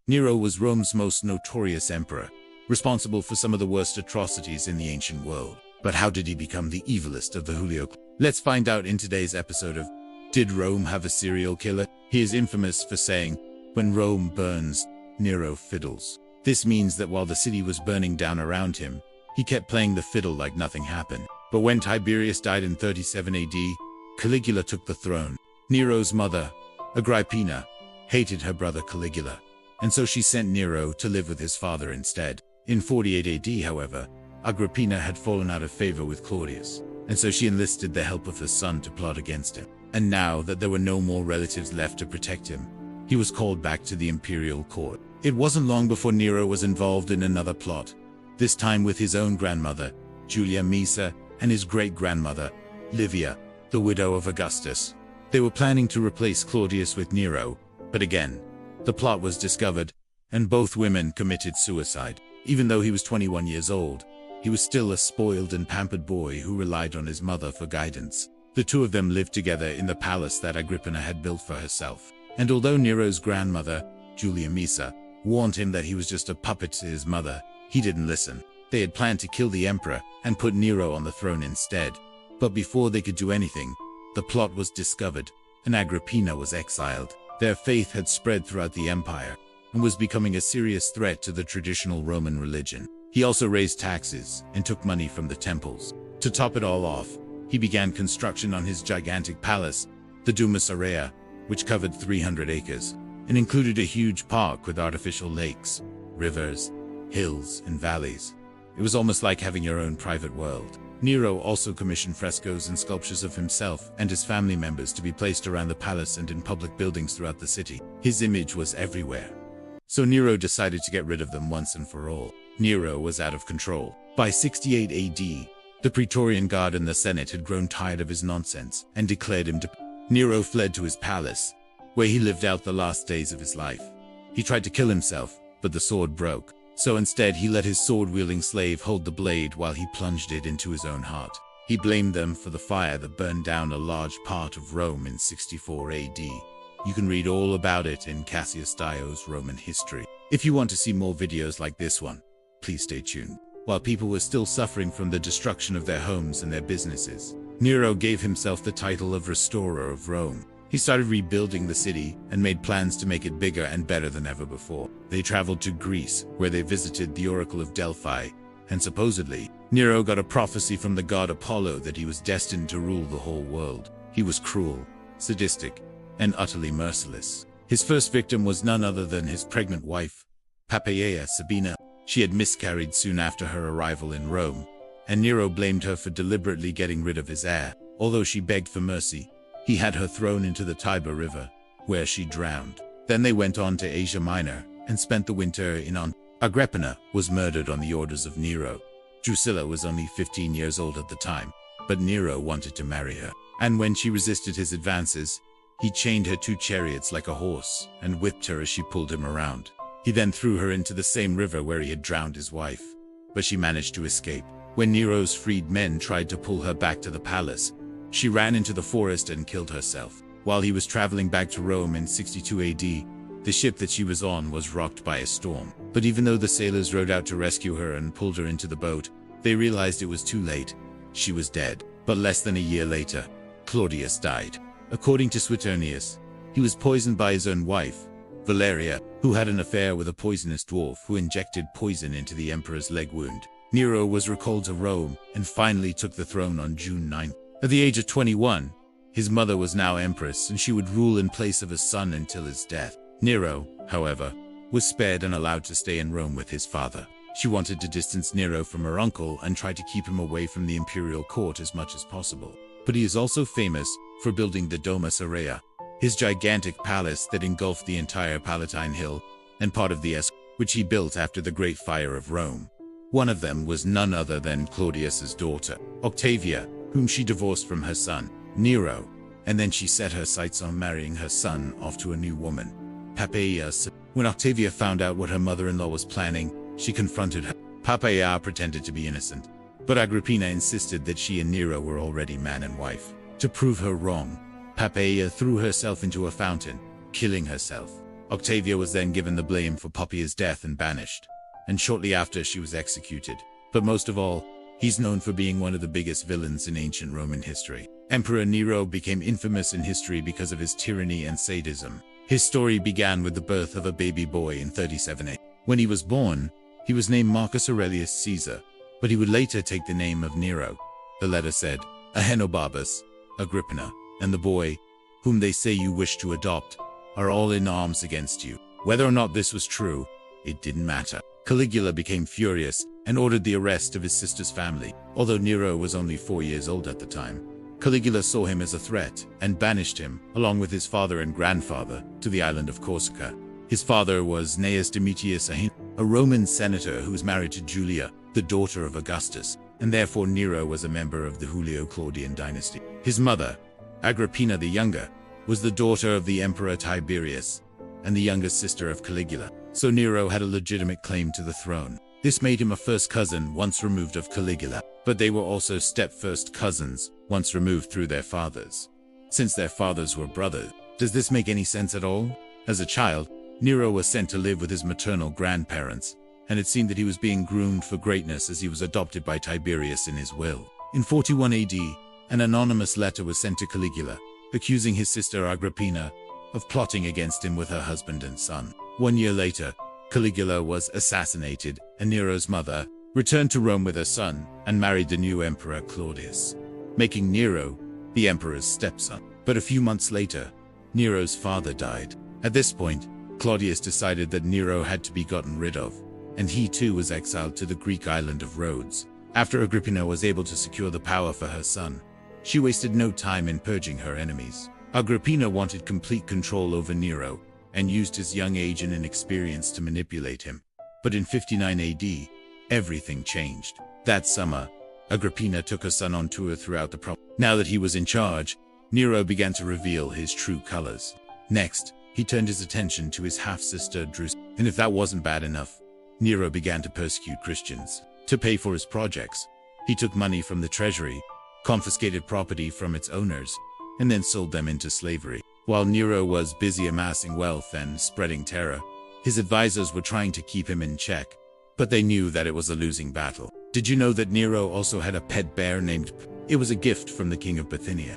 Nero was Rome's most notorious emperor, responsible for some of the worst atrocities in the ancient world. But how did he become the evilest of the Julio? Let's find out in today's episode of Did Rome Have a Serial Killer? He is infamous for saying, "When Rome burns, Nero fiddles." This means that while the city was burning down around him, he kept playing the fiddle like nothing happened. But when Tiberius died in 37 AD, Caligula took the throne. Nero's mother, Agrippina, hated her brother Caligula, and so she sent Nero to live with his father instead. In 48 AD, however, Agrippina had fallen out of favor with Claudius, and so she enlisted the help of her son to plot against him. And now that there were no more relatives left to protect him, he was called back to the imperial court. It wasn't long before Nero was involved in another plot, this time with his own grandmother, Julia Maesa, and his great-grandmother, Livia, the widow of Augustus. They were planning to replace Claudius with Nero, but again, the plot was discovered, and both women committed suicide. Even though he was 21 years old, he was still a spoiled and pampered boy who relied on his mother for guidance. The two of them lived together in the palace that Agrippina had built for herself. And although Nero's grandmother, Julia Maesa, warned him that he was just a puppet to his mother, he didn't listen. They had planned to kill the emperor and put Nero on the throne instead. But before they could do anything, the plot was discovered, and Agrippina was exiled. Their faith had spread throughout the empire, and was becoming a serious threat to the traditional Roman religion. He also raised taxes and took money from the temples. To top it all off, he began construction on his gigantic palace, the Domus Aurea, which covered 300 acres, and included a huge park with artificial lakes, rivers, hills, and valleys. It was almost like having your own private world. Nero also commissioned frescoes and sculptures of himself and his family members to be placed around the palace and in public buildings throughout the city. His image was everywhere. So Nero decided to get rid of them once and for all. Nero was out of control. By 68 AD, the Praetorian Guard and the Senate had grown tired of his nonsense and declared him to. Nero fled to his palace, where he lived out the last days of his life. He tried to kill himself, but the sword broke. So instead he let his sword-wielding slave hold the blade while he plunged it into his own heart. He blamed them for the fire that burned down a large part of Rome in 64 AD. You can read all about it in Cassius Dio's Roman History. If you want to see more videos like this one, please stay tuned. While people were still suffering from the destruction of their homes and their businesses, Nero gave himself the title of Restorer of Rome. He started rebuilding the city and made plans to make it bigger and better than ever before. They traveled to Greece, where they visited the Oracle of Delphi, and supposedly, Nero got a prophecy from the god Apollo that he was destined to rule the whole world. He was cruel, sadistic, and utterly merciless. His first victim was none other than his pregnant wife, Poppaea Sabina. She had miscarried soon after her arrival in Rome, and Nero blamed her for deliberately getting rid of his heir. Although she begged for mercy, he had her thrown into the Tiber River, where she drowned. Then they went on to Asia Minor and spent the winter in Antioch. Agrippina was murdered on the orders of Nero. Drusilla was only 15 years old at the time, but Nero wanted to marry her. And when she resisted his advances, he chained her to chariots like a horse and whipped her as she pulled him around. He then threw her into the same river where he had drowned his wife, but she managed to escape. When Nero's freed men tried to pull her back to the palace, she ran into the forest and killed herself. While he was traveling back to Rome in 62 AD, the ship that she was on was rocked by a storm. But even though the sailors rowed out to rescue her and pulled her into the boat, they realized it was too late. She was dead. But less than a year later, Claudius died. According to Suetonius, he was poisoned by his own wife, Valeria, who had an affair with a poisonous dwarf who injected poison into the emperor's leg wound. Nero was recalled to Rome and finally took the throne on June 9. At the age of 21, his mother was now empress and she would rule in place of his son until his death. Nero, however, was spared and allowed to stay in Rome with his father. She wanted to distance Nero from her uncle and tried to keep him away from the imperial court as much as possible. But he is also famous for building the Domus Aurea, his gigantic palace that engulfed the entire Palatine Hill and part of the Esque, which he built after the Great Fire of Rome. One of them was none other than Claudius's daughter, Octavia, whom she divorced from her son, Nero, and then she set her sights on marrying her son off to a new woman, Poppaea. When Octavia found out what her mother-in-law was planning, she confronted her. Poppaea pretended to be innocent, but Agrippina insisted that she and Nero were already man and wife. To prove her wrong, Poppaea threw herself into a fountain, killing herself. Octavia was then given the blame for Poppaea's death and banished, and shortly after she was executed. But most of all, he's known for being one of the biggest villains in ancient Roman history. Emperor Nero became infamous in history because of his tyranny and sadism. His story began with the birth of a baby boy in 37 AD. When he was born, he was named Marcus Aurelius Caesar, but he would later take the name of Nero. The letter said, Ahenobarbus, Agrippina, and the boy, whom they say you wish to adopt, are all in arms against you. Whether or not this was true, it didn't matter. Caligula became furious and ordered the arrest of his sister's family. Although Nero was only 4 years old at the time, Caligula saw him as a threat and banished him, along with his father and grandfather, to the island of Corsica. His father was Gnaeus Domitius Ahenobarbus, a Roman senator who was married to Julia, the daughter of Augustus, and therefore Nero was a member of the Julio-Claudian dynasty. His mother, Agrippina the Younger, was the daughter of the Emperor Tiberius and the younger sister of Caligula, so Nero had a legitimate claim to the throne. This made him a first cousin once removed of Caligula, but they were also step-first cousins once removed through their fathers. Since their fathers were brothers, does this make any sense at all? As a child, Nero was sent to live with his maternal grandparents, and it seemed that he was being groomed for greatness as he was adopted by Tiberius in his will. In 41 AD, an anonymous letter was sent to Caligula, accusing his sister Agrippina of plotting against him with her husband and son. 1 year later, Caligula was assassinated, and Nero's mother returned to Rome with her son and married the new emperor Claudius, making Nero the emperor's stepson. But a few months later, Nero's father died. At this point, Claudius decided that Nero had to be gotten rid of, and he too was exiled to the Greek island of Rhodes. After Agrippina was able to secure the power for her son, she wasted no time in purging her enemies. Agrippina wanted complete control over Nero and used his young age and inexperience to manipulate him. But in 59 AD, everything changed. That summer, Agrippina took her son on tour throughout the province. Now that he was in charge, Nero began to reveal his true colors. Next, he turned his attention to his half-sister Drusilla. And if that wasn't bad enough, Nero began to persecute Christians. To pay for his projects, he took money from the treasury, confiscated property from its owners, and then sold them into slavery. While Nero was busy amassing wealth and spreading terror, his advisors were trying to keep him in check, but they knew that it was a losing battle. Did you know that Nero also had a pet bear named P? It was a gift from the king of Bithynia.